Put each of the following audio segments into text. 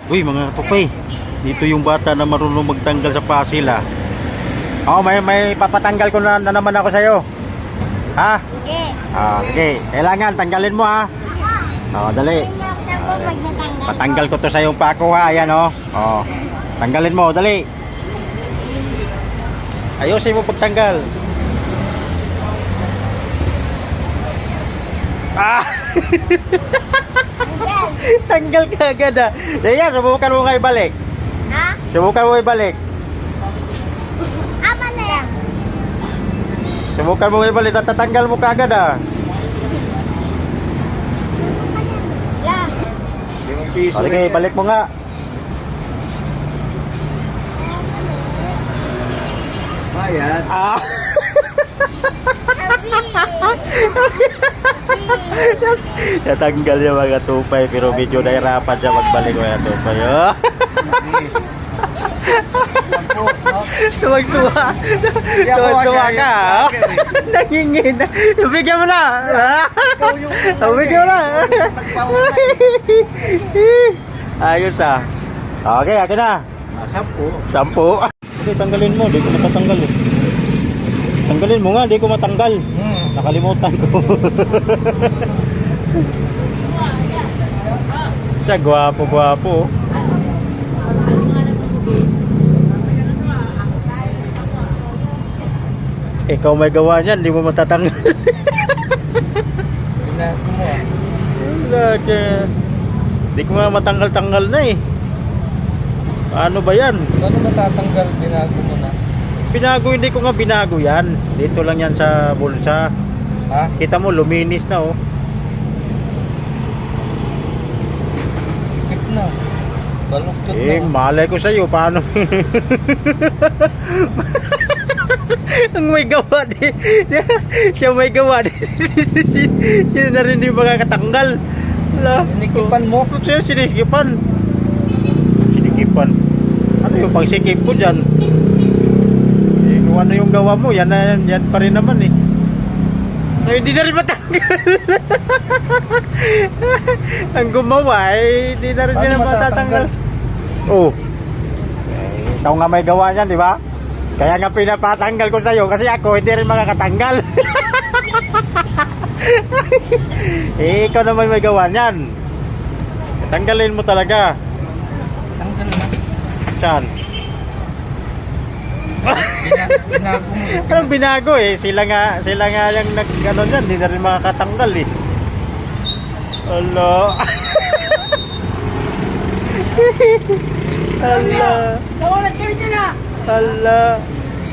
Uy, mga tupay. Dito yung bata na marunong magtanggal sa pasil, ah. Oh, may papatanggal ko na naman ako sa'yo. Ha? Sige. Okay. Kailangan, tanggalin mo, ha? Oh, dali. Patanggal ko to sa yung pako, ha? Ayan, oh. Oh. Tanggalin mo, dali. Ayusin mo pagtanggal. Ah! Tanggal ka agad, ah. Ayan, subukan mo nga ibalik. Ha? Subukan mo ibalik. Apa na yan? Subukan mo ibalik. Natatanggal mo ka agad, ah. Yeah. O, sige, balik mo nga. Bayad. Ah! Natanggal yung mga tupay, pero medyo nahirapan siya magbalik mga tupay. Oh. Tuwag-tuwa. Tuwag-tuwa ka. Nangingin. Bigyan mo na. Bigyan mo na. Ayos, ah. Okay, akin na. 10. Hindi, tanggalin mo. Di ko matatanggal, eh. Tanggalin mo nga. Di ko matanggal. Nakalimutan ko. Siya, gwapo-gwapo. Ikaw may gawa niyan, di mo matatanggal. Binago mo, ah. Lagi. Di ko nga matanggal-tanggal na, eh. Paano ba yan? Paano matatanggal? Binago mo na. Binago, hindi ko nga binago yan. Dito lang yan sa bulsa. Ha? Kita mo, luminis na, oh. Sikip na. Baluktot Eh, na. malay ko sa'yo, paano? Ang may gawa di. Siya may gawa di. Siya na rin yung makakatanggal. Wala. Sinikipan mo? Siya sinikipan. Sinikipan. Ano yung pangsikip ko dyan? Eh, kung ano yung gawa mo, yan pa rin naman, eh. Ay, hindi na rin matanggal. Ang gumawa, eh, hindi na rin niya matatanggal. Oh. Eh, ikaw nga may gawa niyan, di ba? Kaya nga pinapatanggal ko sa'yo kasi ako hindi rin makakatanggal. Eh, ikaw naman may gawa niyan. Tanggalin mo talaga. Tanggal na. Saan? Binago mo. Anong binago, eh? Sila nga yung nag-ano dyan, hindi na rin makakatanggal, eh. Ala. Ala. Nawalat kami dyan na! Ala.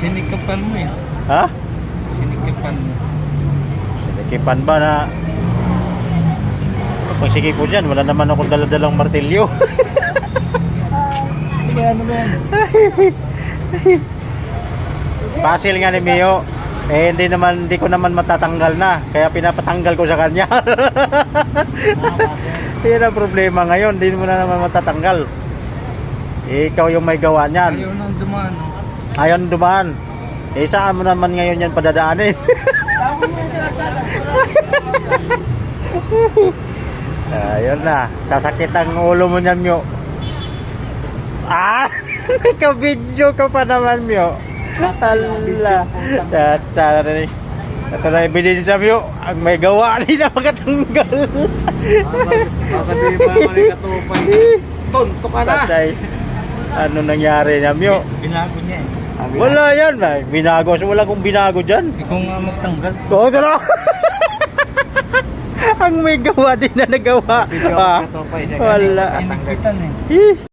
Sinikapan mo, eh. Ha? Sinikapan mo. Sinikipan ba na? Pag sikip ko dyan, wala naman akong daladalang martilyo. Ano ba yan? Pasil nga ni Mio. Eh, hindi ko naman matatanggal na. Kaya pinapatanggal ko sa kanya. Yan ang problema ngayon. Hindi mo na naman matatanggal. Eh, ikaw yung may gawa niyan. Ayaw nang dumaan. Ayaw dumaan. Eh, saan mo naman ngayon yan padadaanin? Ayun na. Kasakit ang ulo mo niyan, Mio. Ah! Naka-video ka pa naman, Mio. Hala. Ito na ebidensya, Mio. Ang may gawa rin na makatanggal. Masabihin pa naman yung katupay. Tonto ka na. Patay. Ano nangyari niya, Mio? Binago niya, eh. Wala yan. Binago. So, wala kong binago dyan. Ikaw nga magtanggal. Oo, ito na. Ang may gawa din na nagawa. Ah, wala. Sinikitan, eh. Eh.